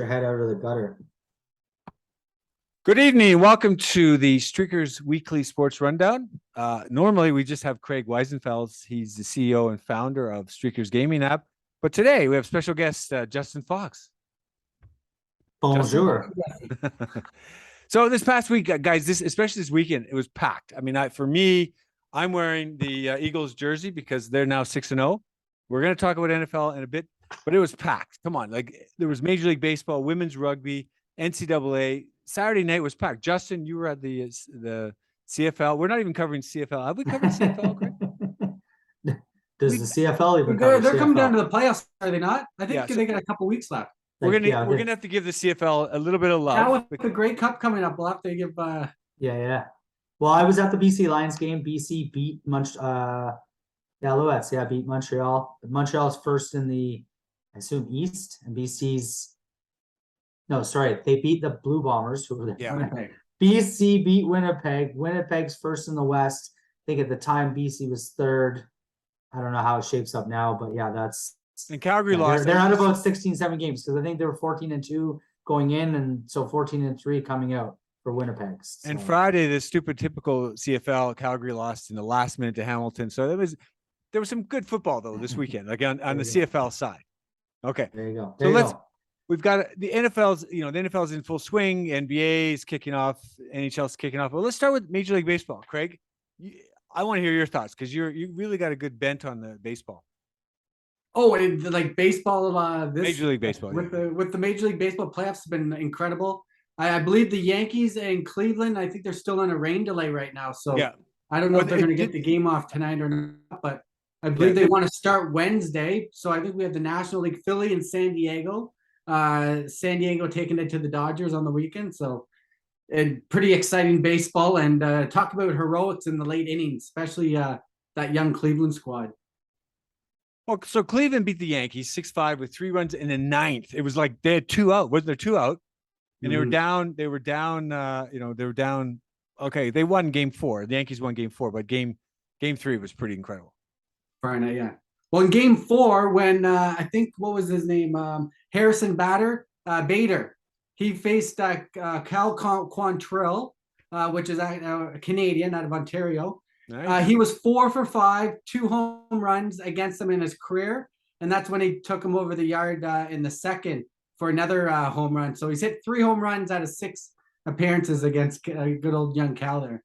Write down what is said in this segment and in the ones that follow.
your head out of the gutter. Good evening. Welcome to the Streakers Weekly Sports Rundown. Normally, we just have Craig Weissenfels. He's the CEO and founder of Streakers Gaming app. But today, we have special guest Justin Fox. Bonjour. So this past week, guys, especially this weekend, it was packed. I mean, for me, I'm wearing the Eagles jersey because they're now 6-0. We're going to talk about NFL in a bit, but it was packed. Come on. Like, there was Major League Baseball, women's rugby, NCAA. Saturday night was packed. Justin, you were at the CFL. We're not even covering CFL. Have we covered CFL, Greg? Does the CFL even cover They're CFL? coming down to the playoffs, are they not? I think Yeah, they got a couple weeks left. We're gonna have to give the CFL a little bit of love. Now with the Grey Cup coming up, we'll have to give. Yeah. Well, I was at the BC Lions game. BC beat Alouettes. Yeah, beat Montreal. Montreal's first in the, I assume, East, and BC's. No, sorry, they beat the Blue Bombers, who were there. Yeah. Winnipeg. BC beat Winnipeg. Winnipeg's first in the West. I think at the time BC was third. I don't know how it shapes up now, but yeah, that's. And Calgary Yeah, lost. they're at about 16-7 games because I think they were 14-2 going in, and so 14-3 coming out for Winnipeg. So. And Friday, the stupid typical CFL, Calgary lost in the last minute to Hamilton. So there was some good football though this weekend, like on the CFL side. Okay. There you go. We've got the NFL's, the NFL's in full swing, NBA is kicking off, NHL's kicking off. Well, let's start with Major League Baseball. Craig, I want to hear your thoughts because you really got a good bent on the baseball. Oh, and like baseball, Major League Baseball with the Major League Baseball playoffs has been incredible. I believe the Yankees and Cleveland, I think they're still on a rain delay right now. So yeah. I don't know if they're going to get the game off tonight or not, but I believe they want to start Wednesday. So I think we have the National League, Philly and San Diego. San Diego taking it to the Dodgers on the weekend. So and pretty exciting baseball, and talk about heroics in the late innings, especially that young Cleveland squad. Well, so Cleveland beat the Yankees 6-5 with 3 runs in the ninth. It was like they had 2 out. Wasn't there 2 out? And they were down. They were down. Okay, they won game 4. The Yankees won game 4, but game 3 was pretty incredible. Friday, yeah. Well, in game 4, when I think, what was his name? Harrison Bader. He faced Cal Quantrill, which is a Canadian out of Ontario. Nice. He was 4 for 5, 2 home runs against him in his career. And that's when he took him over the yard in the second for another home run. So he's hit 3 home runs out of 6 appearances against good old young Cal there.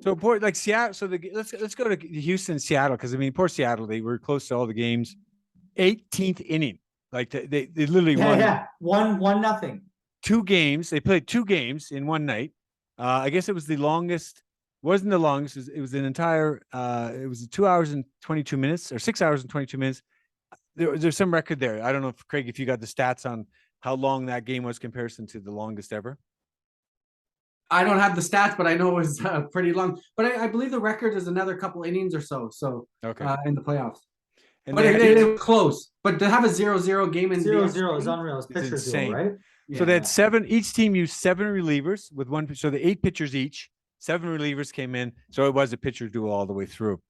So poor, like Seattle. So let's go to Houston, Seattle, because I mean, poor Seattle. They were close to all the games. 18th inning, like they literally won. Yeah, 1-0. 2 games. They played 2 games in one night. I guess it was the longest. Wasn't the longest. It was an entire. It was 2 hours and 22 minutes, or 6 hours and 22 minutes. There's some record there. I don't know if Craig, if you got the stats on how long that game was comparison to the longest ever. I don't have the stats, but I know it was pretty long. But I believe the record is another couple innings or so. So okay. In the playoffs. And but it was close. But to have a 0-0 game in 0-0 is unreal. It's pitchers insane, right? Yeah. So they had 7. Each team used 7 relievers with 1. So the 8 pitchers each. 7 relievers came in. So it was a pitcher duel all the way through.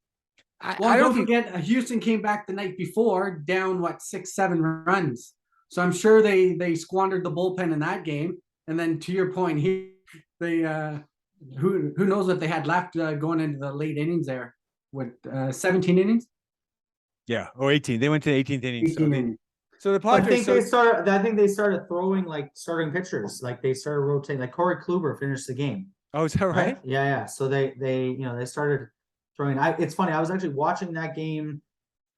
I don't forget, Houston came back the night before down 6-7 runs. So I'm sure they squandered the bullpen in that game. And then to your point, who knows what they had left going into the late innings there with 17 innings. Yeah, or 18. They went to the 18th inning. So the Padres. I think they started throwing like starting pitchers. Like they started rotating. Like Corey Kluber finished the game. Oh, is that right? Yeah. So they started throwing. It's funny. I was actually watching that game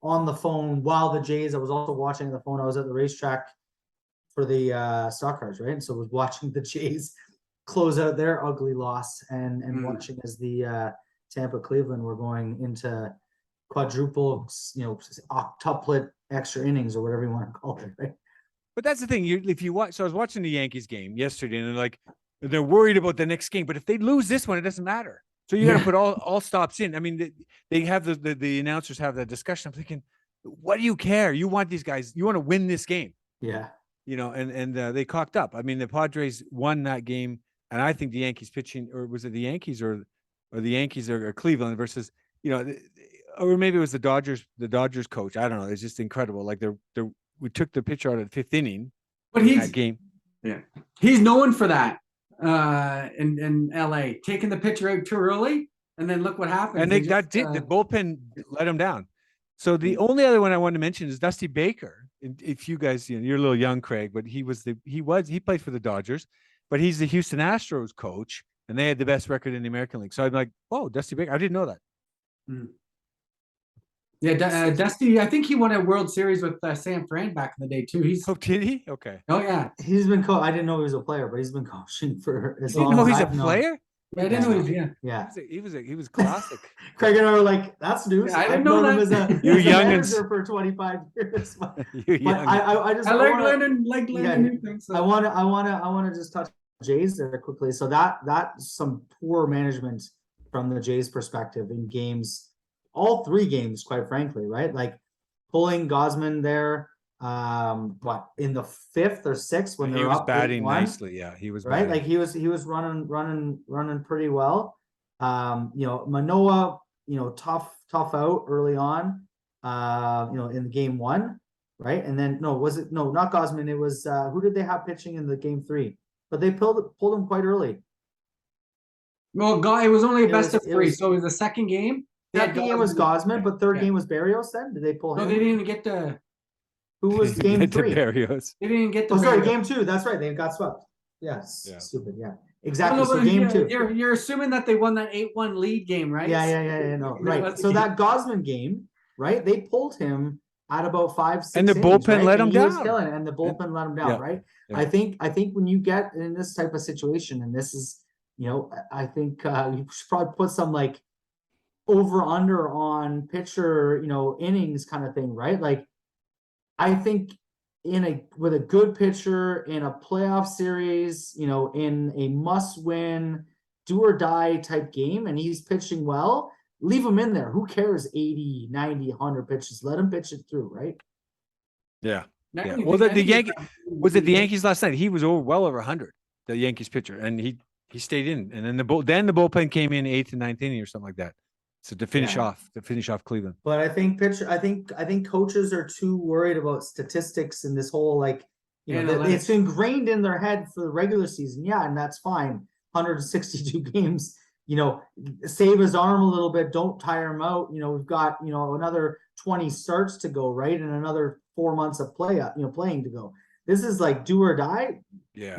on the phone while the Jays. I was also watching the phone. I was at the racetrack for the stock cars, right? And so I was watching the Jays close out their ugly loss and watching as the Tampa Cleveland were going into quadruple, octuplet extra innings or whatever you want to call it, right? But that's the thing. If you watch, so I was watching the Yankees game yesterday, and they're worried about the next game. But if they lose this one, it doesn't matter. So you got to put all stops in. I mean, they have the announcers have that discussion. I'm thinking, what do you care? You want these guys. You want to win this game. Yeah. And they cocked up. I mean, the Padres won that game, and I think the Yankees pitching, or was it the Yankees or the Yankees or Cleveland versus, or maybe it was the Dodgers coach. I don't know. It's just incredible. Like we took the pitcher out of the 5th inning, But in he's that game. he's known for that in LA, taking the pitcher out too early, and then look what happens. And the bullpen let him down. So the only other one I wanted to mention is Dusty Baker. If you guys, you're a little young, Craig, but he played for the Dodgers, but he's the Houston Astros coach, and they had the best record in the American League. So I'm like, oh, Dusty Baker, I didn't know that. Yeah, Dusty. I think he won a World Series with San Fran back in the day too. Oh, did he? Okay. Oh yeah. He's been I didn't know he was a player, but he's been coaching for as You long didn't know as he's a I've known. player? I didn't know he was. Yeah. He was classic. Craig and I were like, "That's news." Yeah, I didn't I've know known him that. as a You're young and manager for 25 years. But You're young. I just I like wanna, learning new things. So. I want to just touch Jays there quickly. So that's some poor management from the Jays perspective in games, all three games, quite frankly, right? Like pulling Gosman there, in the fifth or sixth when he they're was up batting 8-1, nicely. Yeah, he was right? batting. Like he was running pretty well. Manoah, tough out early on, in game one, right? And then not Gosman. It was who did they have pitching in the game three? But they pulled him quite early. Well, it was only a It best was- of it three, was- so it was the second game. They had Second game was Gosman, but third Yeah. game was Barrios. Then did they pull No, him? they didn't even get to. Who was game Get to three? Barrios. They didn't get to. Oh, sorry, Barrios. game two. That's right. They got swept. Yes, Yeah. stupid. Yeah, exactly. No, So but game two. You're assuming that they won that 8-1 lead game, right? Yeah. No, Yeah, right. that's So the that Gosman game, right? They pulled him at about 5-6 And the innings, bullpen right? let And him he was down. killing it, and the bullpen let him down, Yeah. right? Yeah. I think when you get in this type of situation, and this is, I think you should probably put some like over under on pitcher, innings kind of thing, right? Like I think with a good pitcher in a playoff series, in a must win, do or die type game, and he's pitching well, leave him in there. Who cares? 80, 90, 100 pitches. Let him pitch it through, right? Yeah. I Yeah. think- Well, I the think Yankee it's- was it the Yankees last night? He was well over 100, the Yankees pitcher, and he stayed in. And then the bullpen came in 8th and 9th inning or something like that. So to finish Yeah. off Cleveland. But I think coaches are too worried about statistics and this whole Analytics. it's ingrained in their head for the regular season. Yeah, and that's fine. 162 games, save his arm a little bit, don't tire him out. We've got, another 20 starts to go, right? And another 4 months of playing to go. This is like do or die. Yeah.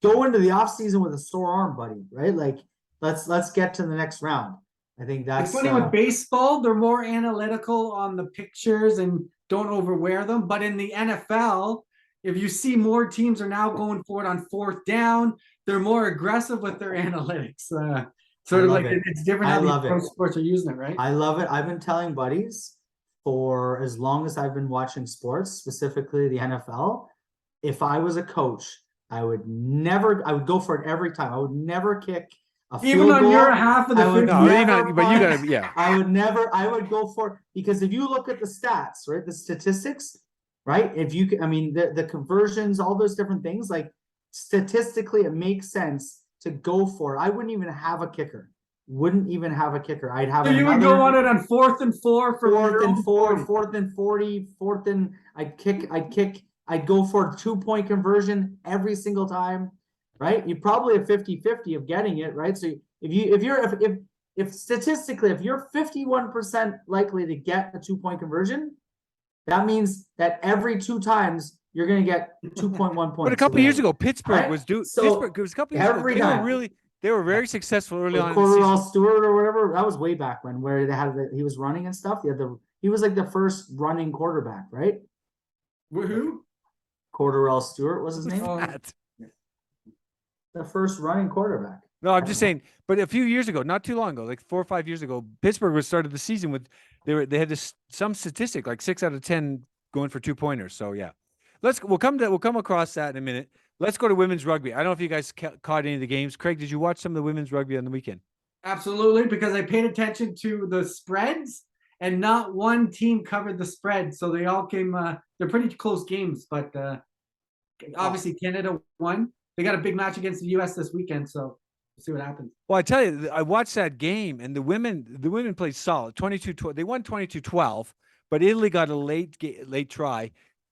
Go into the off season with a sore arm, buddy, right? Like let's get to the next round. I think that's It's funny with baseball, they're more analytical on the pictures and don't overwear them. But in the NFL, if you see more teams are now going for it on fourth down, they're more aggressive with their analytics. Sort of like it's different how these pro sports are using it, right? I love it. I've been telling buddies for as long as I've been watching sports, specifically the NFL. If I was a coach, I would go for it every time. I would never kick a field Even on goal. your half of the I would 50. No, never you're not, but you punt. gotta, yeah. I would go for it because if you look at the stats, right, the statistics, right? The conversions, all those different things, like statistically, it makes sense to go for it. I wouldn't even have a kicker. I'd have So you would go on it on 4th and 4 for fourth and 40. 4th and I'd go for a 2-point conversion every single time, right? You probably have 50-50 of getting it, right? So if statistically, if you're 51% likely to get a 2-point conversion, that means that every 2 times you're going to get 2.1 points. But a couple years ago, Pittsburgh Right? was due. So, Pittsburgh, it was a couple years ago. every They time. were they were very successful early on in the Cordell season. Stewart or whatever, that was way back when, where he was running and stuff. He was like the first running quarterback, right? Woohoo! Cordell Stewart was his name. That. The first running quarterback. No, I'm just saying. But a few years ago, not too long ago, like 4 or 5 years ago, Pittsburgh was started the season with they had some statistic like 6 out of 10 going for 2-pointers. So yeah, we'll come across that in a minute. Let's go to women's rugby. I don't know if you guys caught any of the games. Craig, did you watch some of the women's rugby on the weekend? Absolutely, because I paid attention to the spreads, and not one team covered the spread, so they all came. They're pretty close games, but obviously Canada won. They got a big match against the U.S. this weekend, so we'll see what happens. Well, I tell you, I watched that game, and the women played solid. 22-12. They won 22-12, but Italy got a late try.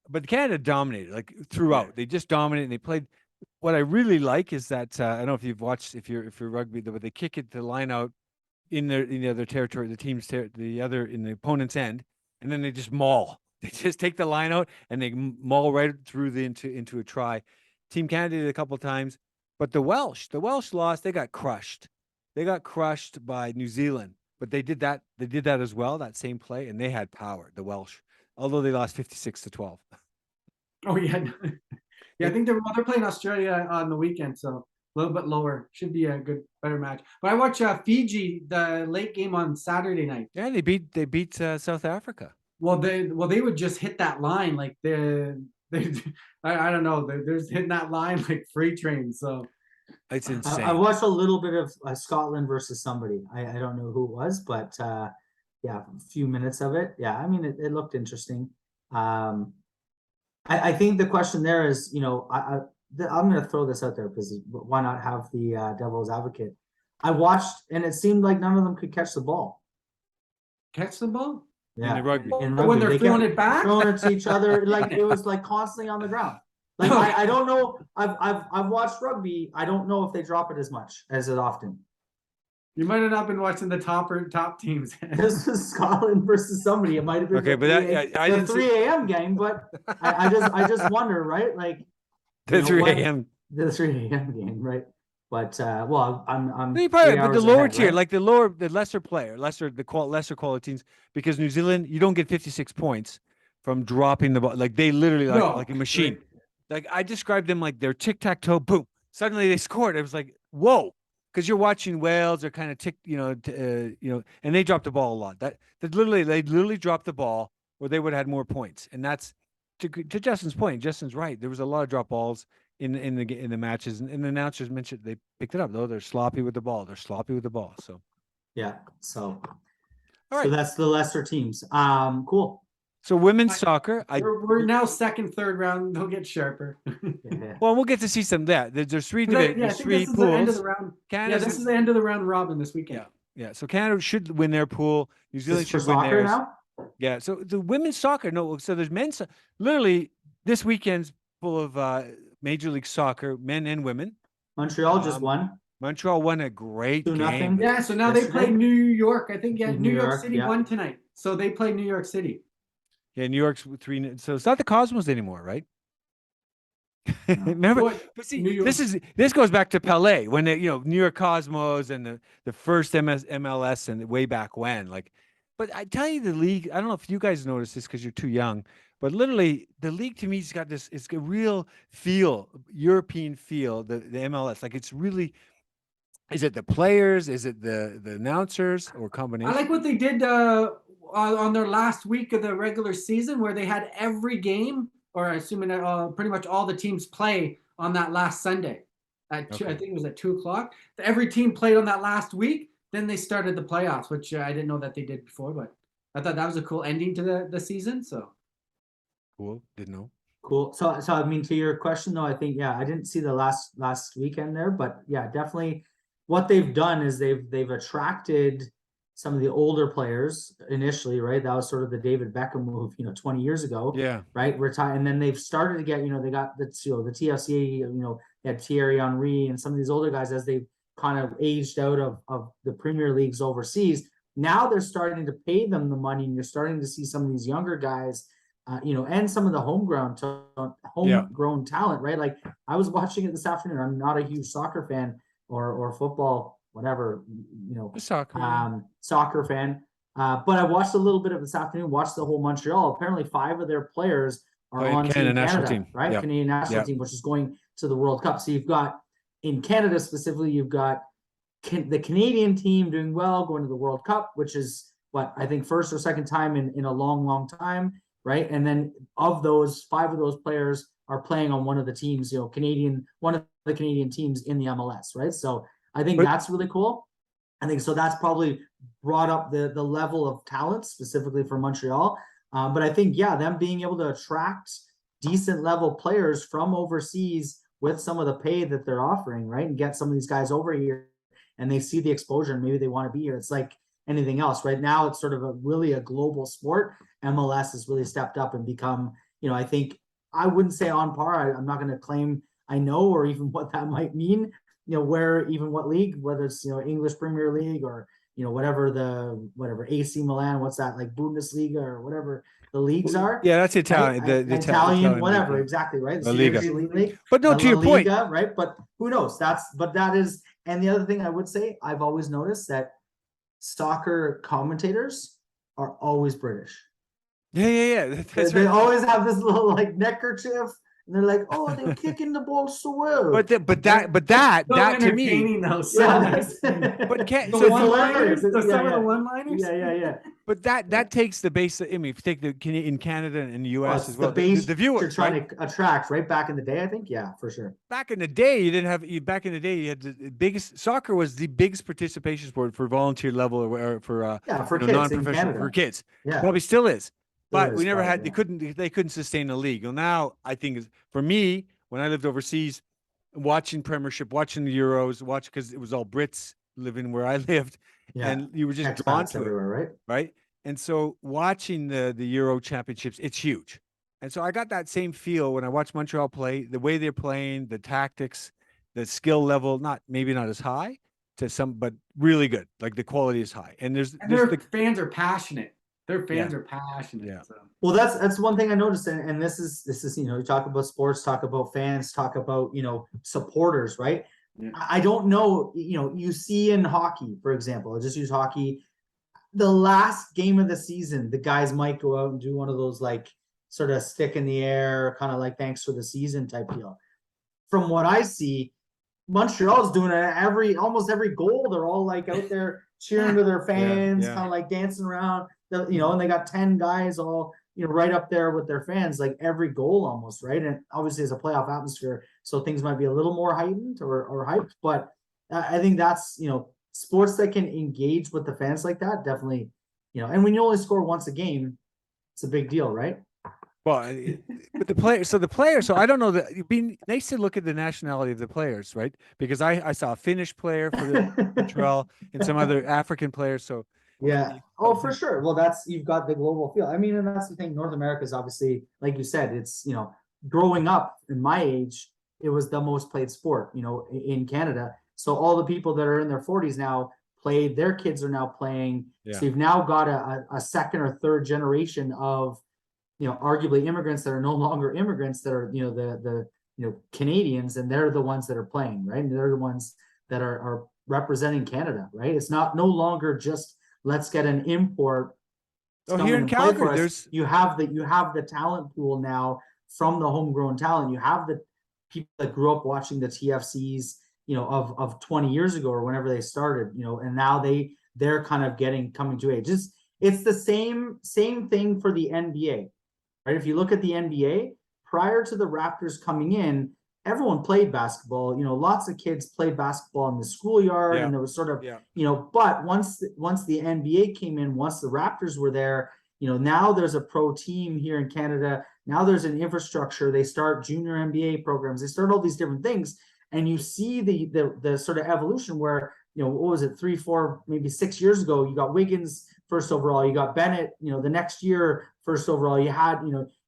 but Canada dominated like throughout. They just dominated. And they played. What I really like is that I don't know if you've watched if you're rugby, but they kick it to line out in the other territory, the other in the opponent's end, and then they just maul. They just take the line out and they maul right through into a try. Team Canada did it a couple of times, but the Welsh lost. They got crushed. They got crushed by New Zealand, but they did that. They did that as well. That same play, and they had power. The Welsh, although they lost 56-12. Oh yeah, yeah. I think they're playing Australia on the weekend, so a little bit lower. Should be a better match. But I watched Fiji the late game on Saturday night. Yeah, they beat South Africa. Well, they would just hit that line like I don't know. They're just hitting that line like freight trains. So it's insane. I watched a little bit of Scotland versus somebody. I don't know who it was, but yeah, a few minutes of it. Yeah, I mean, it looked interesting. I think the question there is, you know, I'm going to throw this out there because why not have the devil's advocate? I watched and it seemed like none of them could catch the ball. Catch the ball? Yeah. In the rugby. When they're throwing it back? Throwing it to each other. Like it was like constantly on the ground. Like I don't know. I've watched rugby. I don't know if they drop it as much as it often. You might have not been watching the top teams. This was Scotland versus somebody. It might have been okay, but I the 3 a.m. game, but I just wonder, right? Like the 3 a.m. The 3 a.m. game, right? But well, I'm but the lower tier, right? Like the lesser quality teams, because New Zealand, you don't get 56 points from dropping the ball. Like they literally like a machine. Right. Like I described them like they're tic-tac-toe, boom. Suddenly they scored. I was like, whoa. Because you're watching Wales, they're kind of and they dropped the ball a lot. That they literally dropped the ball, or they would have had more points. And that's to Justin's point. Justin's right. There was a lot of drop balls in the matches, and the announcers mentioned they picked it up. Though they're sloppy with the ball. So yeah. So all right. So that's the lesser teams. Cool. So women's soccer, we're now second, third round. They'll get sharper. Yeah. Well, we'll get to see some of that. There's three divisions. Yeah, there's three pools. The end of the round. Canada, this is the end of the round robin this weekend. Yeah. So Canada should win their pool. New Zealand should win theirs. Now? Yeah. So the women's soccer, no. So there's men's. Literally, this weekend's full of Major League Soccer, men and women. Montreal just won. Montreal won a great game. Yeah. So now they play New York. I think New York City won tonight. So they play New York City. Yeah, New York's 3. So it's not the Cosmos anymore, right? Remember, but see, this goes back to Pelé when New York Cosmos and the first MLS and way back when. Like, but I tell you, the league. I don't know if you guys noticed this because you're too young, but literally the league to me has got this. It's a real feel, European feel. The MLS, like it's really. Is it the players? Is it the announcers or combination? I like what they did on their last week of the regular season, where they had every game, or assuming pretty much all the teams play on that last Sunday. I think it was at 2:00. Every team played on that last week. Then they started the playoffs, which I didn't know that they did before, but I thought that was a cool ending to the season. So cool. Didn't know. Cool. So I mean, to your question though, I think I didn't see the last weekend there, but yeah, definitely. What they've done is they've attracted some of the older players initially, right? That was sort of the David Beckham move, 20 years ago. Yeah. Right. And then they've started to get, they got the TFC, they had Thierry Henry and some of these older guys as they've kind of aged out of the Premier Leagues overseas. Now they're starting to pay them the money, and you're starting to see some of these younger guys, and some of the homegrown talent, right? Like I was watching it this afternoon. I'm not a huge soccer fan. Or football, whatever, soccer fan. But I watched a little bit of this afternoon, watched the whole Montreal. Apparently 5 of their players are on Canada national team, right? Yep. Canadian national team, which is going to the World Cup. So you've got, in Canada specifically, you've got the Canadian team doing well, going to the World Cup, which is what I think first or second time in a long, long time, right? And then of those, 5 of those players are playing on one of the teams, one of the Canadian teams in the MLS, right? So I think that's really cool. I think so that's probably brought up the level of talent specifically for Montreal. But I think, them being able to attract decent level players from overseas with some of the pay that they're offering, right? And get some of these guys over here and they see the exposure and maybe they want to be here. It's like anything else. Right now, it's sort of really a global sport. MLS has really stepped up and become, I think I wouldn't say on par. I'm not going to claim I know or even what that might mean. What league, whether it's English Premier League or whatever AC Milan, what's that, like Bundesliga or whatever the leagues are. Yeah, that's Italian. Right? The Italian, whatever, league, exactly, right? La The Liga. Serie League, But no, the to your La point, Liga, right? But who knows? That is, and the other thing I would say, I've always noticed that soccer commentators are always British. yeah. That's They right. always have this little like neckerchief, and they're like, "Oh, they're kicking the ball so well." But that to me, entertaining though. So yeah, entertaining. but can't The so one-liners, hilarious. some of Yeah. the one-liners. Yeah. but that takes the base. I mean, if you take in Canada and the Well, US it's as well, the base the viewers, you're trying right? to attract, right? Back in the day, I think, yeah, for sure. Back in the day, you didn't have. Back in the day, you had the biggest. Soccer was the biggest participation sport for volunteer level or for For kids in non-professional Canada. for kids. Yeah, Probably still is. But is we never probably, had. They couldn't sustain a league. Well, now I think for me, when I lived overseas, watching Premiership, watching the Euros, because it was all Brits living where I lived, yeah. and you were just drawn Expats to it, everywhere, right? And so watching the Euro Championships, it's huge. And so I got that same feel when I watched Montreal play, the way they're playing, the tactics, the skill level, maybe not as high to some, but really good. Like the quality is high. And their fans are passionate. Their fans are passionate. Yeah. So. Well, that's one thing I noticed, and this is you talk about sports, talk about fans, talk about supporters, right? Yeah. I don't know, you see in hockey, for example, I'll just use hockey. The last game of the season, the guys might go out and do one of those like sort of stick in the air, kind of like thanks for the season type deal. From what I see, Montreal's doing it almost every goal. They're all like out there cheering to their fans, kind of like dancing around. And they got 10 guys all right up there with their fans, like every goal almost, right? And obviously it's a playoff atmosphere, so things might be a little more heightened or hyped. But I think that's sports that can engage with the fans like that definitely, and when you only score once a game, it's a big deal, right? Well, but the players. So I don't know that it'd be nice to look at the nationality of the players, right? Because I saw a Finnish player for the Montreal and some other African players. So yeah. Oh, for sure. Well, you've got the global feel. I mean, and that's the thing. North America is obviously, like you said, it's growing up in my age, it was the most played sport, in Canada. So all the people that are in their 40s now played. Their kids are now playing. Yeah. So you've now got a second or third generation of arguably immigrants that are no longer immigrants, that are the Canadians, and they're the ones that are playing, right? And they're the ones that are representing Canada, right? It's no longer just let's get an import. Here in Calgary, you have the talent pool now from the homegrown talent. You have the people that grew up watching the TFCs, of 20 years ago or whenever they started, and now they're kind of coming to age. It's the same thing for the NBA. Right? If you look at the NBA, prior to the Raptors coming in, everyone played basketball. Lots of kids played basketball in the schoolyard, and there was sort of, but once the NBA came in, once the Raptors were there, now there's a pro team here in Canada. Now there's an infrastructure. They start junior NBA programs. They start all these different things, and you see the sort of evolution where, what was it, 3, 4, maybe 6 years ago, you got Wiggins first overall, you got Bennett, the next year first overall,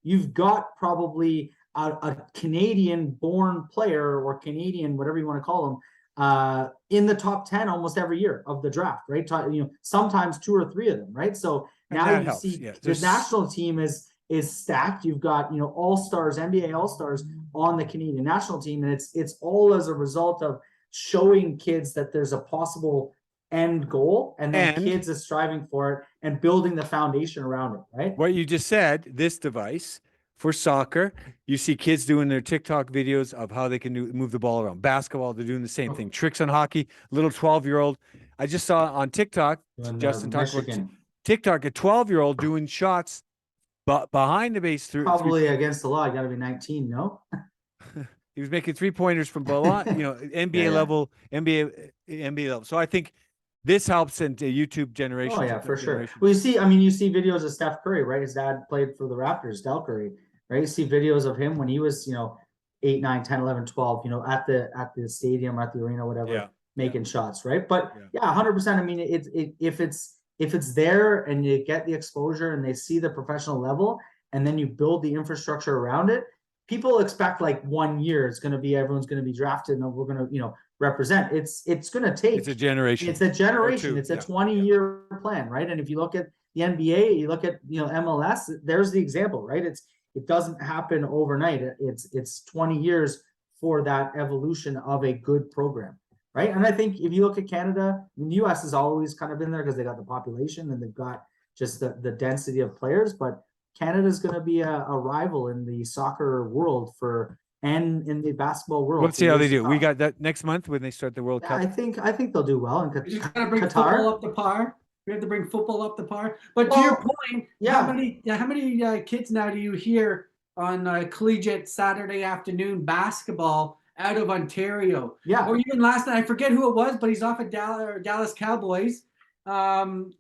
you've got probably a Canadian born player or Canadian, whatever you want to call them, in the top 10 almost every year of the draft, right? Sometimes 2 or 3 of them, right? So now you see the national team is stacked. You've got, all-stars, NBA all-stars on the Canadian national team. And it's all as a result of showing kids that there's a possible end goal, and then kids are striving for it and building the foundation around it, right? What you just said, this device for soccer, you see kids doing their TikTok videos of how they can move the ball around. Basketball, they're doing the same thing. Tricks on hockey, little 12-year-old. I just saw on TikTok, Justin talked about TikTok, a 12-year-old doing shots behind the base probably against the law. You got to be 19, no? He was making 3-pointers from below, NBA level, NBA level. So I think this helps into YouTube generation. Oh yeah, for sure. Well, you see videos of Steph Curry, right? His dad played for the Raptors, Del Curry, right? You see videos of him when he was, 8, 9, 10, 11, 12, at the stadium, at the arena, whatever, making shots, right? But 100%. I mean, if it's there and you get the exposure and they see the professional level, and then you build the infrastructure around it, people expect like 1 year it's going to be, everyone's going to be drafted and we're going to, represent. It's going to take, It's a generation. it's a generation. two, It's a yeah, 20-year plan, right? And if you look at the NBA, you look at, MLS, there's the example, right? It doesn't happen overnight. It's 20 years for that evolution of a good program, right? And I think if you look at Canada, the US has always kind of been there because they got the population and they've got just the density of players, but Canada's going to be a rival in the soccer world and in the basketball world. Let's see how they do. We got that next month when they start the World Yeah, Cup. I think they'll do well in We just gotta bring football up to par. We have to bring football up to par. But to your point, yeah. how many kids now do you hear on collegiate Saturday afternoon basketball out of Ontario? Yeah. Or even last night, I forget who it was, but he's off at Dallas Cowboys.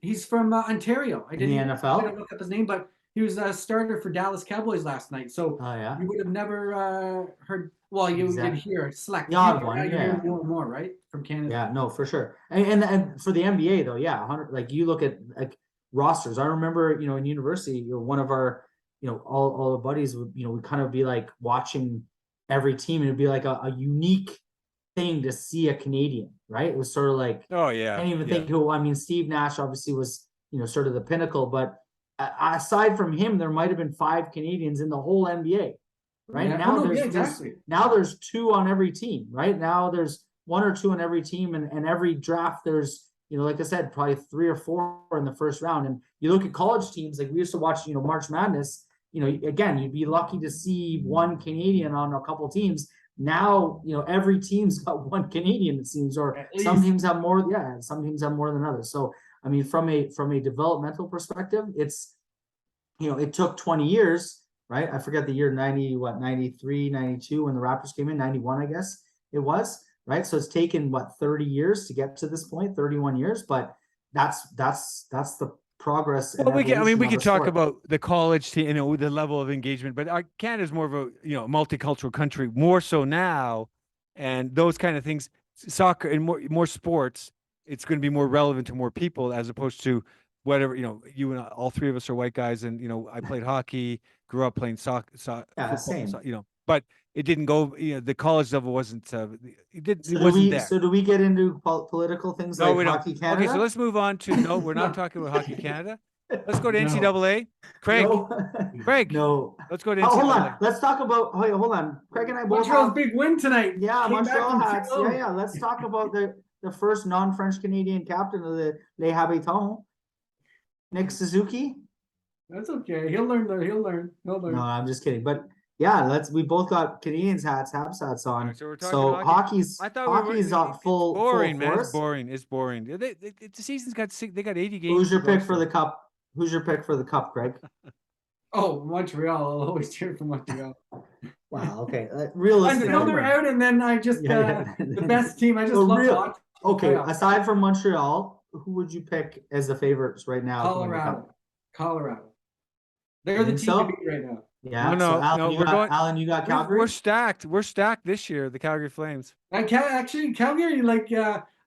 He's from Ontario. I didn't look up his name, but he was a starter for Dallas Cowboys last night. So you would have never heard. Well, you did hear select. More, right, from Canada. Yeah, no, for sure. And for the NBA though, 100. Like you look at like rosters. I remember, in university, one of our, all the buddies would, would kind of be like watching every team, and it'd be like a unique thing to see a Canadian, right? It was sort of like, oh yeah, I can't even think who. I mean, Steve Nash obviously was, sort of the pinnacle, but aside from him, there might have been 5 Canadians in the whole NBA. Right now, there's 2 on every team. Right now, there's 1 or 2 on every team, and every draft there's, like I said, probably 3 or 4 in the first round. And you look at college teams, like we used to watch, March Madness. Again, you'd be lucky to see 1 Canadian on a couple teams. Now, every team's got 1 Canadian, it seems, or some teams have more. Yeah, some teams have more than others. So, I mean, from a developmental perspective, it's, it took 20 years. Right, I forget the year, 93, 92 when the Raptors came in, 91, I guess it was. Right, so it's taken 30 years to get to this point, 31 years, but that's the progress. Well, we can talk about the college team, the level of engagement, but Canada's more of a multicultural country, more so now, and those kind of things, soccer and more sports, it's going to be more relevant to more people as opposed to whatever. You and all 3 of us are white guys, and I played hockey. Grew up playing soccer, football, same. But it didn't go. The college level wasn't. It wasn't there. So do we get into political things like Hockey Canada? Okay, so let's move on to. No, we're not talking about Hockey Canada. Let's go to NCAA. Craig. Craig. No. Let's go to NCAA. Hold on. Let's talk about. Hold on. Craig and I both. Montreal's big win tonight. Yeah, Montreal hats. Yeah. Let's talk about the first non-French Canadian captain of the Les Habitants, Nick Suzuki. That's okay. He'll learn. No, I'm just kidding. But yeah, we both got Canadians hats, Habs hats on. Right, so hockey's full. Boring, man. Force. It's boring. The season's got 80 games. Who's your pick for the cup? Who's your pick for the cup, Craig? Oh, Montreal. I'll always cheer for Montreal. Wow. Okay. Realistic. I know they're out, and then I just the best team. I just love watching. Okay. Aside from Montreal, who would you pick as the favorites right now? Colorado. They're the team to beat right now. Yeah. No. Alan, you got Calgary. We're stacked. We're stacked this year. The Calgary Flames. Actually, Calgary,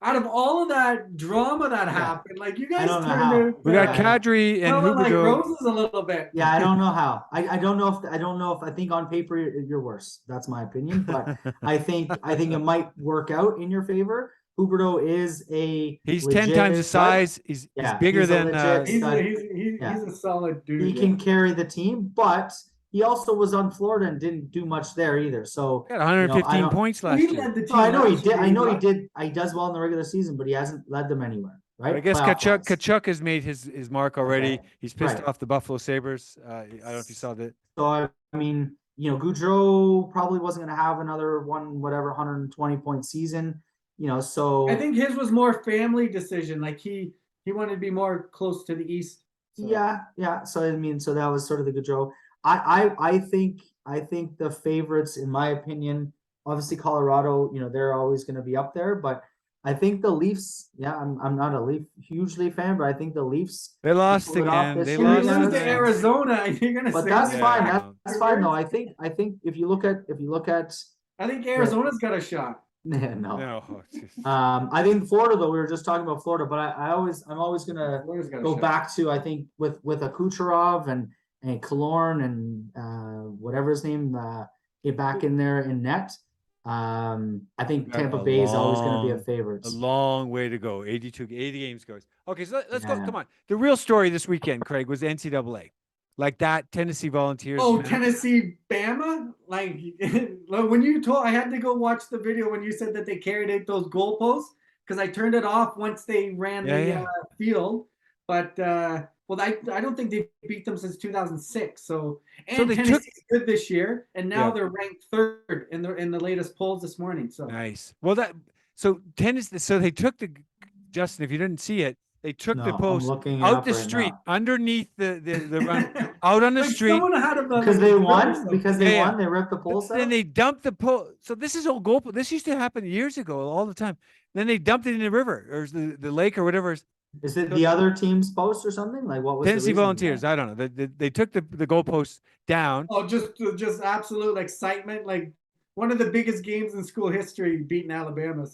out of all of that drama that happened, you guys turned out. We got Kadri and Huberdeau. Roses a little bit. Yeah, I don't know how. I don't know if I think on paper you're worse. That's my opinion, but I think it might work out in your favor. Huberdeau is he's 10 times the size. He's bigger than he's a solid dude. He can carry the team, but he also was on Florida and didn't do much there either. So he got 115 points last year. I know he did. He did. He does well in the regular season, but he hasn't led them anywhere. Right? I guess Kachuk has made his mark already. Okay. He's pissed off the Buffalo Sabres. I don't know if you saw that. So I mean, Gaudreau probably wasn't going to have another 120 point season. So I think his was more family decision. He wanted to be more close to the East. So. Yeah. So I mean, so that was sort of the Gaudreau. I think the favorites, in my opinion, obviously Colorado. They're always going to be up there, but I think the Leafs. Yeah, I'm not a Huge Leaf fan, but I think the Leafs. They lost again. They lost to Arizona. You're gonna but that's fine. That's fine though. I think if you look at. I think Arizona's got a shot. No. I think Florida though. We were just talking about Florida, but I'm always gonna go back to I think with a Kucherov and Killorn and whatever his name get back in there in net. I think Got Tampa a Bay is always going to be a long- favorite. A long way to go. 80 games goes. Okay, so let's go. Yeah. Come on. The real story this weekend, Craig, was NCAA. Like that Tennessee Volunteers. Oh, man. Tennessee, Bama! Like when you told, I had to go watch the video when you said that they carried out those goalposts because I turned it off once they ran the field. But well, I don't think they beat them since 2006. So they Tennessee's good this year, and now Yeah. they're ranked third in the latest polls this morning. So Nice. Well, so they took Justin, if you didn't see it, they took the No, I'm post looking it out up the right street now. underneath the run, out on the like street. someone had a, Because like, they a drill or won. something. Because they Yeah, won. They ripped the But poles then out. they dumped the post. So this is old goal. This used to happen years ago, all the time. Then they dumped it in the river or the lake or whatever. Is it the other team's post or something? Like what was Tennessee the reason Volunteers. behind I don't know. They took the goalposts down. Oh, just absolute excitement! Like one of the biggest games in school history, beating Alabama.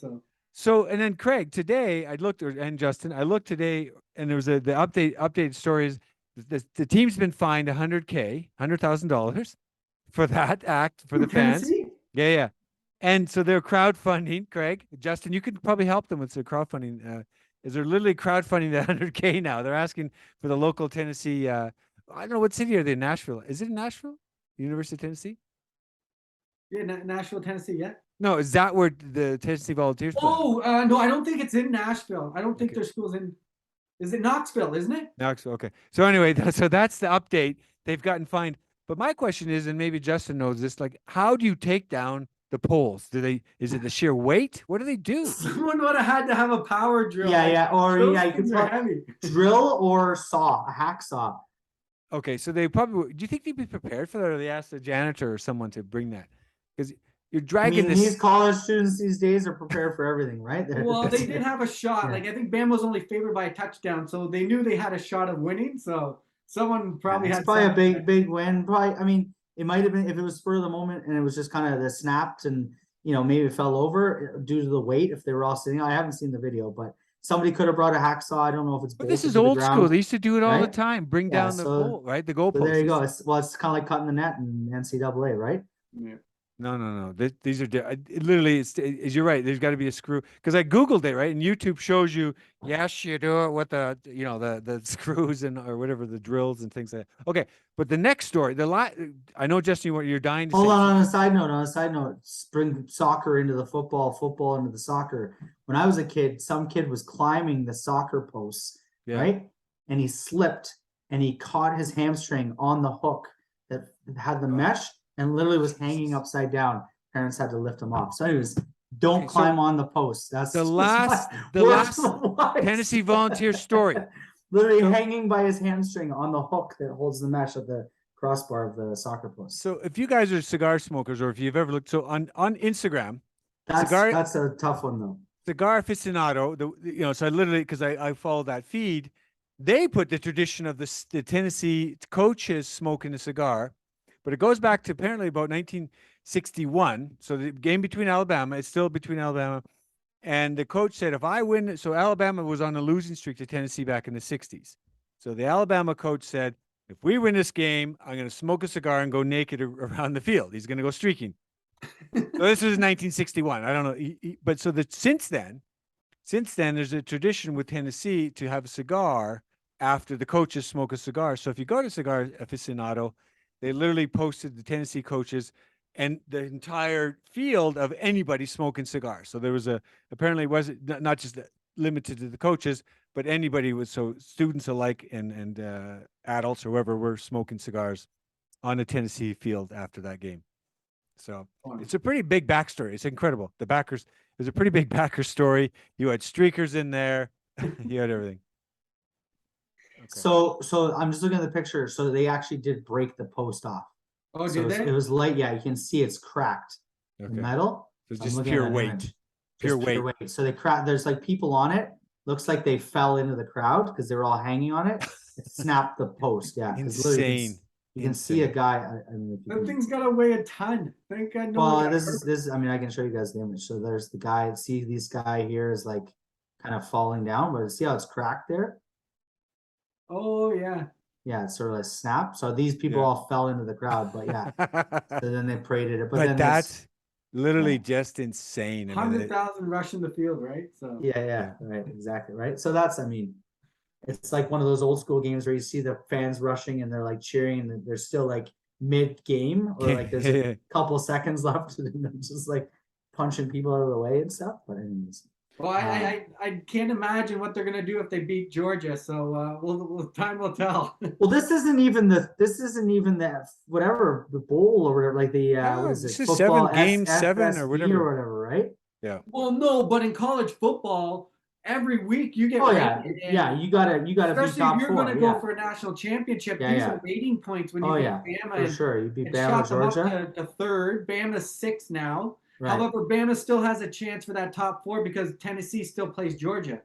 So and then Craig today, and Justin, I looked today, and there was the updated story is the team's been fined $100,000 for that act for the fans. Tennessee? Yeah. And so they're crowdfunding, Craig. Justin, you could probably help them with the crowdfunding. Is they're literally crowdfunding the 100K now. They're asking for the local Tennessee. I don't know what city are they in Nashville. Is it in Nashville? University of Tennessee? Yeah, Nashville, Tennessee. Yeah. No, is that where the Tennessee Volunteers play? Oh, no, I don't think it's in Nashville. I don't think their school's in. Is it Knoxville? Isn't it? Knoxville. Okay. So anyway, so that's the update. They've gotten fined. But my question is, and maybe Justin knows this, like, how do you take down the poles? Is it the sheer weight? What do they do? Someone would have had to have a power drill. Yeah, or Those you could things are heavy. drill or saw, a hacksaw. Okay, so they probably. Do you think they'd be prepared for that, or they ask the janitor or someone to bring that? Because you're dragging this. These college students these days are prepared for everything, right? Well, they did have a shot. Yeah. Like I think Bama was only favored by a touchdown, so they knew they had a shot of winning. So someone probably had. It's probably a big win. Probably, it might have been if it was spur of the moment and it was just kind of the snapped and maybe it fell over due to the weight if they were all sitting. I haven't seen the video, but somebody could have brought a hacksaw. I don't know if it's. But this is bolted to the old ground, school. They used to do it all the right? time. Bring down the goal, right? The goalpost. So there you go. It's kind of like cutting the net in NCAA, right? Yeah. No. These are literally. You're right. There's got to be a screw because I googled it, right? And YouTube shows you. Yes, you do it with the the screws and or whatever the drills and things like that. Okay, but the next story, I know Justin, you're dying to Hold say. on a side note, bring soccer into the football into the soccer. When I was a kid, some kid was climbing the soccer posts, right? And he slipped and he caught his hamstring on the hook that had the mesh and literally was hanging upside down. Parents had to lift him off. So anyways, don't climb on the post. That's the last Tennessee Volunteer story. Literally hanging by his hamstring on the hook that holds the mesh of the crossbar of the soccer post. So if you guys are cigar smokers or if you've ever looked, so on Instagram, that's a tough one though. Cigar aficionado, so I literally, because I follow that feed, they put the tradition of the Tennessee coaches smoking a cigar, but it goes back to apparently about 1961. So the game between Alabama, it's still between Alabama, and the coach said, if I win, so Alabama was on a losing streak to Tennessee back in the 60s. So the Alabama coach said, if we win this game, I'm going to smoke a cigar and go naked around the field. He's going to go streaking. So this was 1961. I don't know. But so since then, there's a tradition with Tennessee to have a cigar after the coaches smoke a cigar. So if you go to Cigar Aficionado, they literally posted the Tennessee coaches and the entire field of anybody smoking cigars. So there was apparently it wasn't not just limited to the coaches, but anybody was, so students alike and adults or whoever were smoking cigars on the Tennessee field after that game. So it's a pretty big backstory. It's incredible. The backers, there's a pretty big backer story. You had streakers in there. You had everything. Okay. So I'm just looking at the picture. So they actually did break the post off. Oh, so did they? It was light. Yeah, you can see it's cracked. Okay. The metal. So it's just pure weight. Pure weight. So they cracked. There's like people on it. Looks like they fell into the crowd because they were all hanging on it. It snapped the post. Yeah. Insane. You can see a guy. That thing's gotta weigh a ton. Thank God. Well, this is. I mean, I can show you guys the image. So there's the guy. See, this guy here is like kind of falling down, but see how it's cracked there. Oh yeah. yeah, it's sort of like snap. So these people Yeah. all fell into the crowd, but yeah. So then they paraded it, but But then that's literally yeah. just insane. I mean, 100,000 rushing the field, right? So yeah, right, exactly, right. So that's, I mean, it's like one of those old school games where you see the fans rushing and they're like cheering and they're still like mid game or like there's a couple seconds left and they're just like punching people out of the way and stuff. But anyways, well, I can't imagine what they're gonna do if they beat Georgia. So time will tell. well, this isn't even that whatever the bowl or whatever, like the No, what is this it, is football 7 or FSB whatever. or whatever, right? Yeah. Well, no, but in college football, every week you get Oh yeah, rated, and yeah. You gotta be especially if top you're four. going to Yeah. go for a national championship. Yeah, These yeah. are rating points when you Oh beat yeah, Bama for and, sure. You beat and Bama, shot them Georgia. up to third. Bama's 6 now. Right. However, Bama still has a chance for that top 4 because Tennessee still plays Georgia.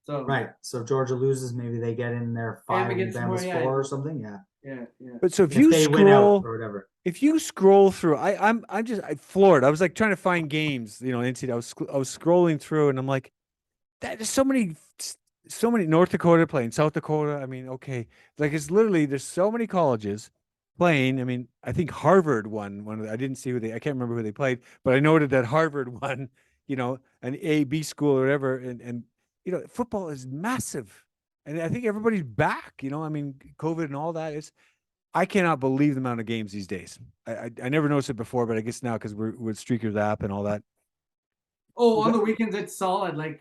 So Right. So Georgia loses, maybe they get in there 5 and gets more, Bama's yeah. 4 or something. Yeah. yeah. But so if If you they win out scroll, or whatever. if you scroll through, I'm floored. I was like trying to find games, NCAA. I was scrolling through and I'm like, there's so many North Dakota playing, South Dakota. I mean, okay, like it's literally there's so many colleges playing. I mean, I think Harvard won one of the, I didn't see I can't remember who they played, but I noted that Harvard won, an A-B school or whatever, and football is massive, and I think everybody's back. I mean, COVID and all that is. I cannot believe the amount of games these days. I never noticed it before, but I guess now because we're with Streaker's app and all that. Oh, on the weekends it's solid. Like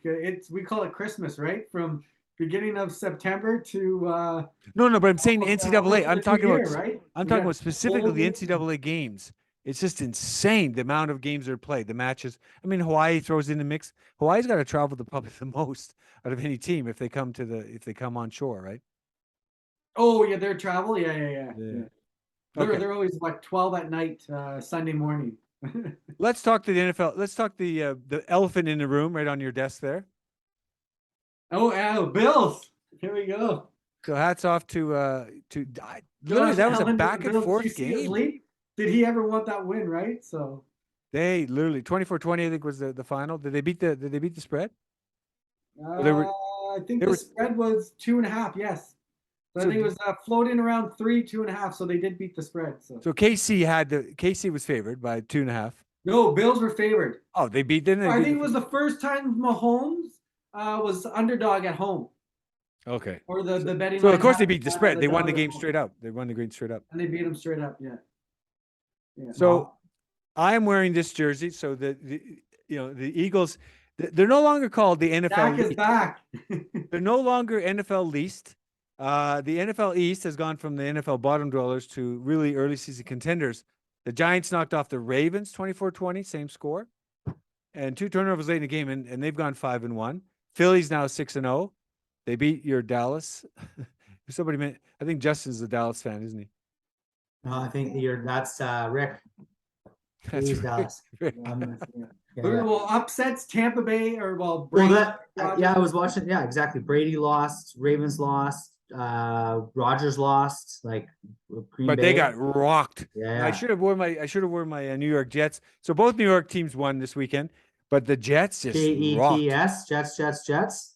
we call it Christmas, right? From beginning of September to No, but I'm saying NCAA. I'm talking about right? I'm talking about specifically the NCAA games. It's just insane the amount of games that are played, the matches. I mean, Hawaii throws in the mix. Hawaii's got to travel to probably the most out of any team if they come on shore, right? Oh yeah, their travel. Yeah. Okay. They're always 12 at night, Sunday morning. Let's talk to the NFL. Let's talk the elephant in the room right on your desk there. Oh, Bills. Here we go. So hats off to literally that was a back and forth game. Did he ever want that win, right? So they literally 24-20, I think was the final. Did they beat the spread? I think the spread was 2.5. Yes. So I think it was floating around 2.5. So they did beat the spread. So KC was favored by 2.5. No, Bills were favored. Oh, they beat them. I think it was the first time Mahomes was underdog at home. Okay. Or the betting. So of course they beat the spread. They won the game straight up. They won the game straight up. And they beat them straight up. Yeah. So I am wearing this jersey. So the Eagles, they're no longer called the NFL. Dak is back. They're no longer NFL least. The NFL East has gone from the NFL bottom dwellers to really early season contenders. The Giants knocked off the Ravens 24-20, same score, and 2 turnovers late in the game, and they've gone 5-1. Philly's now 6-0. They beat your Dallas. I think Justin's a Dallas fan, isn't he? No, I think that's Rick. That's He's Dallas. Rick. Well, upsets Tampa Bay I was watching. Yeah, exactly. Brady lost. Ravens lost. Rodgers lost. Like Green but Bay. They got rocked. Yeah. I should have worn my New York Jets. So both New York teams won this weekend, but the Jets just rocked. Jets.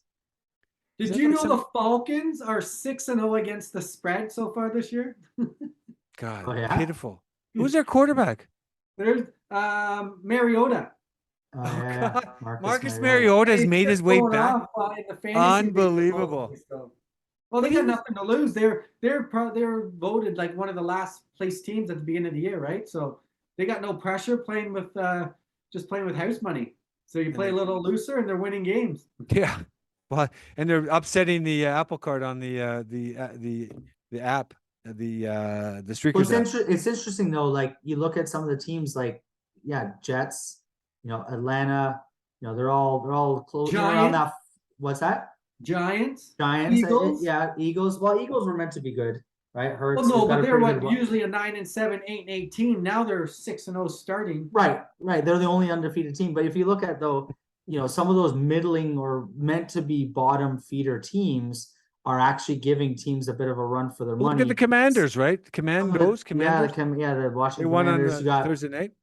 Did you know the Falcons are 6-0 against the spread so far this year? God, pitiful. Who's their quarterback? There's Mariota. God. Marcus Mariota has made his way back. Unbelievable. Well, they got nothing to lose. They're voted like one of the last place teams at the beginning of the year, right? So they got no pressure playing with house money. So you play a little looser and they're winning games. Yeah. Well, and they're upsetting the Apple Card on the app, the Streakers app. It's interesting though. Like you look at some of the teams, like Jets, Atlanta, they're all close around that. What's that? Giants, Eagles. Eagles. Well, Eagles were meant to be good, right? Well, no, but they're usually a 9-7, 8-18. Now they're 6-0 starting. Right. They're the only undefeated team. But if you look at some of those middling or meant to be bottom feeder teams are actually giving teams a bit of a run for their money. Look at the Commanders, right? Commanders. The Washington they won Commanders. On you got Thursday night.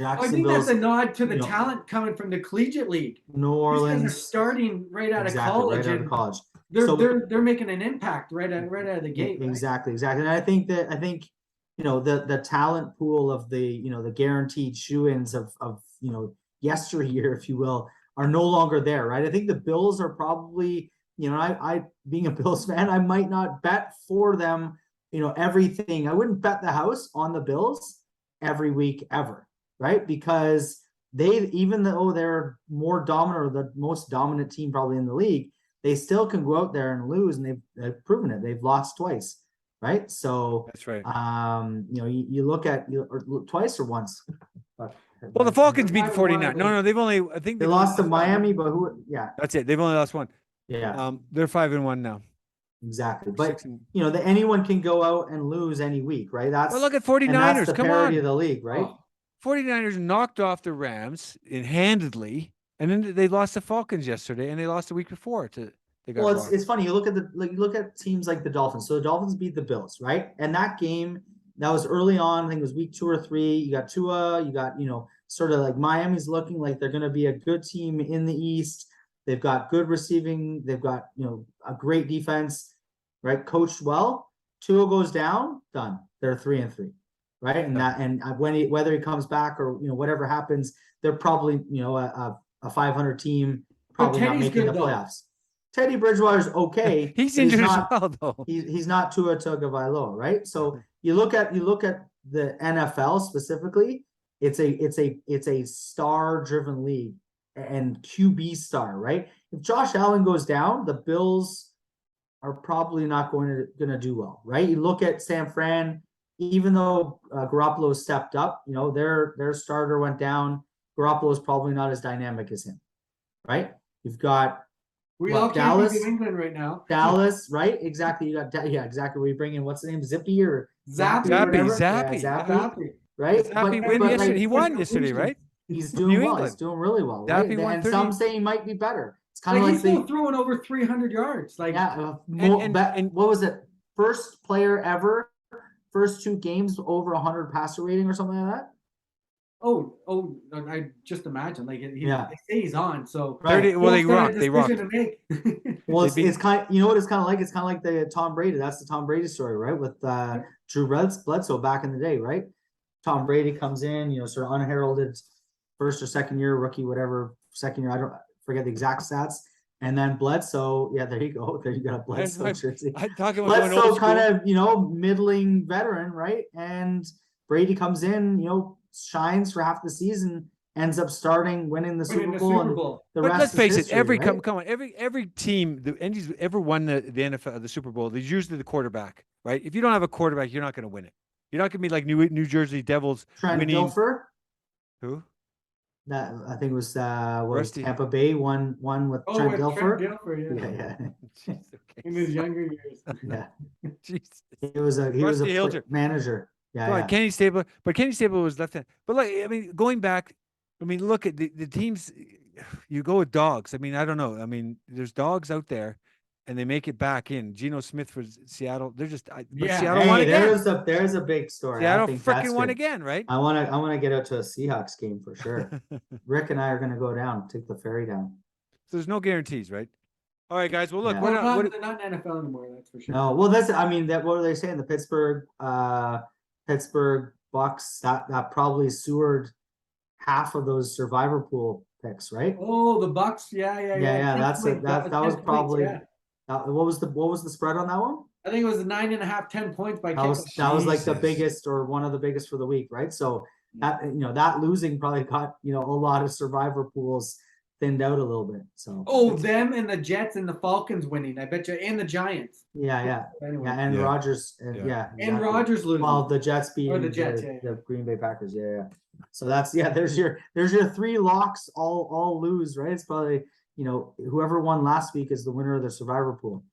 I think that's a nod to the talent coming from the collegiate league. New Orleans. These guys are starting right out of college. Right out of college. they're making an impact right out of the gate. Right? Exactly. And I think the talent pool of the guaranteed shoe-ins of yesteryear, if you will, are no longer there, right? I think the Bills are probably, I being a Bills fan, I might not bet for them, everything. I wouldn't bet the house on the Bills every week ever, right? Because even though they're more dominant or the most dominant team probably in the league, they still can go out there and lose, and they've proven it. They've lost twice, right? So That's right. you look at twice or once. Well, the Falcons beat the 49. No, I think they lost to Miami, but yeah. That's it. They've only lost one. Yeah. They're 5-1 now. Exactly. But anyone can go out and lose any week, right? Well, look at 49ers. That's the Come parity on. of the league, right? 49ers knocked off the Rams handedly, and then they lost the Falcons yesterday, and they lost the week before it's funny. You look at teams like the Dolphins. So the Dolphins beat the Bills, right? And that game, that was early on. I think it was week 2 or 3. You got Tua. You got sort of like Miami's looking like they're going to be a good team in the East. They've got good receiving. They've got a great defense, right? Coached well. Tua goes down, done. They're 3-3, right? And whether he comes back or whatever happens, they're probably a 500 team, probably not making the playoffs. Teddy Bridgewater's okay. He's injured as well, though. He's not Tua Tagovailoa, right? So you look at the NFL specifically. It's a star-driven league and QB star, right? If Josh Allen goes down, the Bills are probably not going to do well, right? You look at San Fran, even though Garoppolo stepped up, their starter went down. Garoppolo is probably not as dynamic as him, right? You've got Dallas, New England right now. Dallas, right? Exactly. You got exactly. We bring in what's the name? Zippy or Zappy, Zappy, right? Zappy he won yesterday, right? He's doing well. He's doing really well, right? And some say he might be better. It's kind of like he's still throwing over 300 yards. Like what was it? First player ever, first 2 games over 100 passer rating or something like that. Oh! I just imagine they say he's on. So they rock. Well, it's kind of, what it's kind of like. It's kind of like the Tom Brady. That's the Tom Brady story, right? With Drew Bledsoe back in the day, right? Tom Brady comes in, sort of unheralded, first or second year rookie, whatever, second year. I don't forget the exact stats. And then Bledsoe, there you go. There you got Bledsoe jersey. Bledsoe kind of, middling veteran, right? And Brady comes in, shines for half the season, ends up winning the Super Bowl. But let's face it, every team the Yankees ever won the NFL, the Super Bowl, there's usually the quarterback, right? If you don't have a quarterback, you're not going to win it. You're not going to be like New Jersey Devils winning. Dilfer? Who? That I think it was Tampa Bay won with Trent Dilfer. Yeah. In his younger years. Yeah. Jesus. He was a manager. Yeah, Kenny Stabler, but Kenny Stabler was left hand. But going back, look at the teams. You go with dogs. I don't know. There's dogs out there, and they make it back in. Geno Smith for Seattle. They're just Seattle won again. There's a big story. Seattle freaking won again, right? I want to get out to a Seahawks game for sure. Rick and I are going to go down, take the ferry down. So there's no guarantees, right? All right, guys. Well, look, they're not in NFL anymore. That's for sure. No, well, what are they saying? The Pittsburgh Bucks that probably sewered half of those survivor pool picks, right? Oh, the Bucks, yeah. That was probably. What was the spread on that one? I think it was 9.5, 10 points by kickoff. That was like the biggest or one of the biggest for the week, right? So that that losing probably got a lot of survivor pools thinned out a little bit. So them and the Jets and the Falcons winning, I bet you, and the Giants. Anyway. And Rodgers exactly. And Rodgers losing. Well, the Jets beating the Green Bay Packers. So that's there's your 3 locks all lose, right? It's probably whoever won last week is the winner of the survivor pool.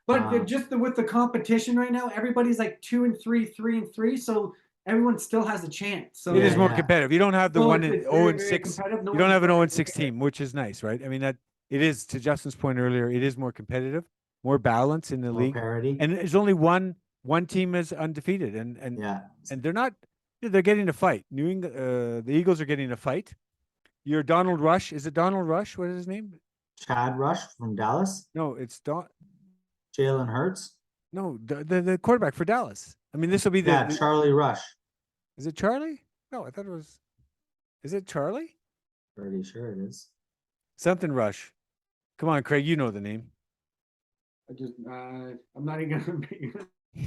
But with the competition right now, everybody's like 2-3, 3-3. So everyone still has a chance. So it is more competitive. You don't have the 0-6. You don't have an 0-6 team, which is nice, right? that it is, to Justin's point earlier, it is more competitive, more balance in the league. Parity. And there's only one team is undefeated, and they're not. They're getting a fight. New England, the Eagles are getting a fight. You're Donald Rush. Is it Donald Rush? What is his name? Chad Rush from Dallas. No, it's Jalen Hurts. No, the quarterback for Dallas. I mean, this will be the. Yeah, Charlie Rush. Is it Charlie? No, I thought it was. Is it Charlie? Pretty sure it is. Something Rush. Come on, Craig. You know the name. I'm not even gonna make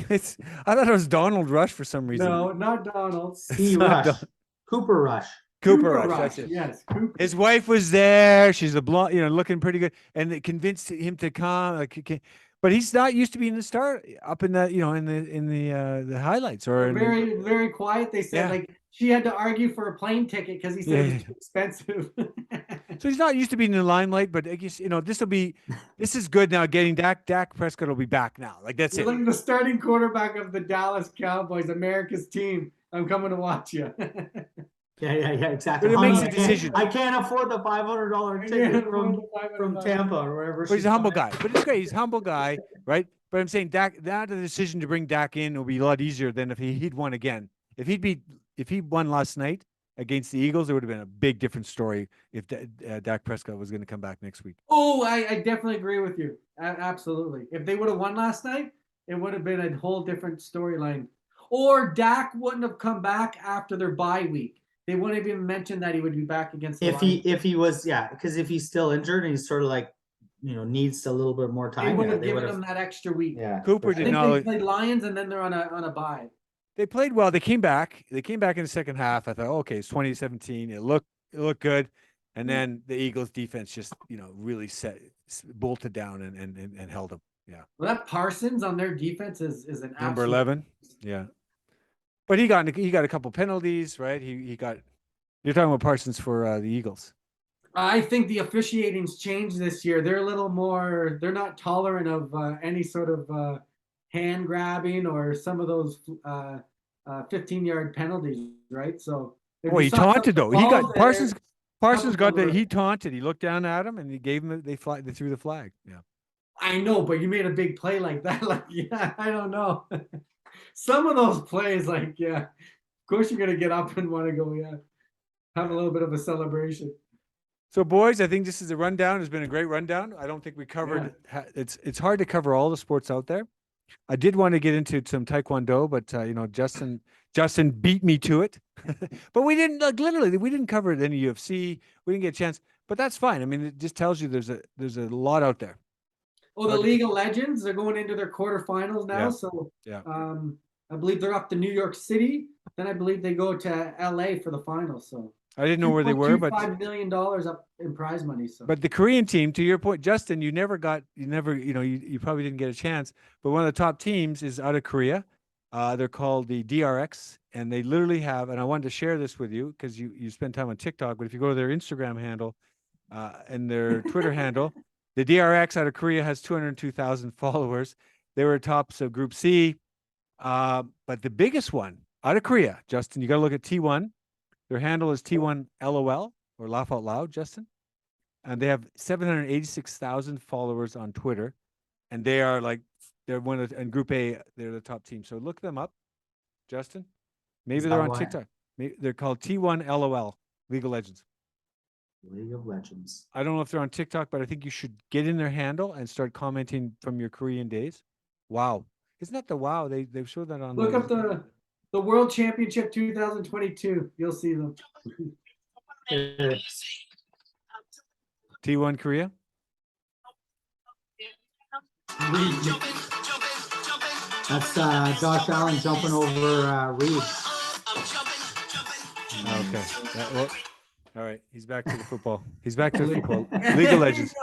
It's. I thought it was Donald Rush for some reason. No, not Donald. T. not Rush. Cooper Rush. Cooper Rush. That's it. Yes, Cooper. His wife was there. She's a blonde, looking pretty good, and it convinced him to come. But he's not used to being the star up in the, in the highlights or in Very, very quiet. They said Yeah. she had to argue for a plane ticket because he said it was too expensive. So he's not used to being in the limelight. But I guess this is good now. Getting Dak Prescott will be back now. Like that's You're it. like the starting quarterback of the Dallas Cowboys, America's team. I'm coming to watch you. Yeah, exactly. But it makes a I can't- decision. I can't afford the $500 ticket from Tampa or wherever. But he's she's a humble flying. guy. But it's great. He's a humble guy, right? But I'm saying Dak, that the decision to bring Dak in will be a lot easier than if he'd won again. If he won last night against the Eagles, it would have been a big different story if Dak Prescott was going to come back next week. Oh, I definitely agree with you. Absolutely. If they would have won last night, it would have been a whole different storyline. Or Dak wouldn't have come back after their bye week. They wouldn't have even mentioned that he would be back against the Lions. If he was, because if he's still injured and he's sort of like, needs a little bit more They time. would yeah, have they given would've- him that extra week. Yeah. Cooper I did think not. they played Lions and then they're on a bye. They played well. They came back. They came back in the second half. I thought, okay, it's 2017. It looked good. And then the Eagles defense just, really bolted down and held them. Yeah. Well, that Parsons on their defense is an Number absolute- 11. Yeah. But he got a couple penalties, right? He got. You're talking about Parsons for the Eagles. I think the officiating's changed this year. They're a little more. They're not tolerant of any sort of hand grabbing or some of those 15-yard penalties, right? So. if Oh, you he saw taunted some though. He got balls Parsons. there- Parsons got couple the. of- He taunted. He looked down at him and he gave him. They threw the flag. Yeah. I know, but you made a big play like that. Like, yeah, I don't know. Some of those plays, like, yeah, of course you're gonna get up and want to go, yeah, have a little bit of a celebration. So, boys, I think this is a rundown. It's been a great rundown. I don't think we covered. It's hard to cover all the sports out there. I did want to get into some Taekwondo, but Justin beat me to it. But we didn't literally. We didn't cover any UFC. We didn't get a chance. But that's fine. I mean, it just tells you there's a lot out there. Oh, the League of Legends, they're going into their quarterfinals now. Yeah. So Yeah. I believe they're up to New York City. Then I believe they go to LA for the finals. So I didn't know where they were, but $5 million up in prize money. So but the Korean team, to your point, Justin, you probably didn't get a chance. But one of the top teams is out of Korea. They're called the DRX, and they literally have. And I wanted to share this with you because you spend time on TikTok. But if you go to their Instagram handle and their Twitter handle, the DRX out of Korea has 202,000 followers. They were tops of Group C, but the biggest one out of Korea, Justin, you got to look at T1. Their handle is T1LOL or laugh out loud, Justin. And they have 786,000 followers on Twitter. And they're one of, and Group A, they're the top team. So look them up, Justin. Maybe Is they're that on why? TikTok. Maybe they're called T1LOL, League of Legends. League of Legends. I don't know if they're on TikTok, but I think you should get in their handle and start commenting from your Korean days. Wow. Isn't that the wow? They've showed that on look up the World Championship 2022. You'll see them. T1 Korea. That's Josh Allen jumping over Reed. Okay. All right. He's back to the football. He's back to the football. League of Legends.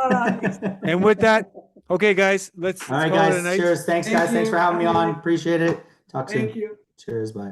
And with that, okay, guys, let's All right, call it a guys. night. Cheers. Thanks, Thank guys. Thanks you. for having me on. Appreciate it. Talk soon. Thank you. Cheers. Bye.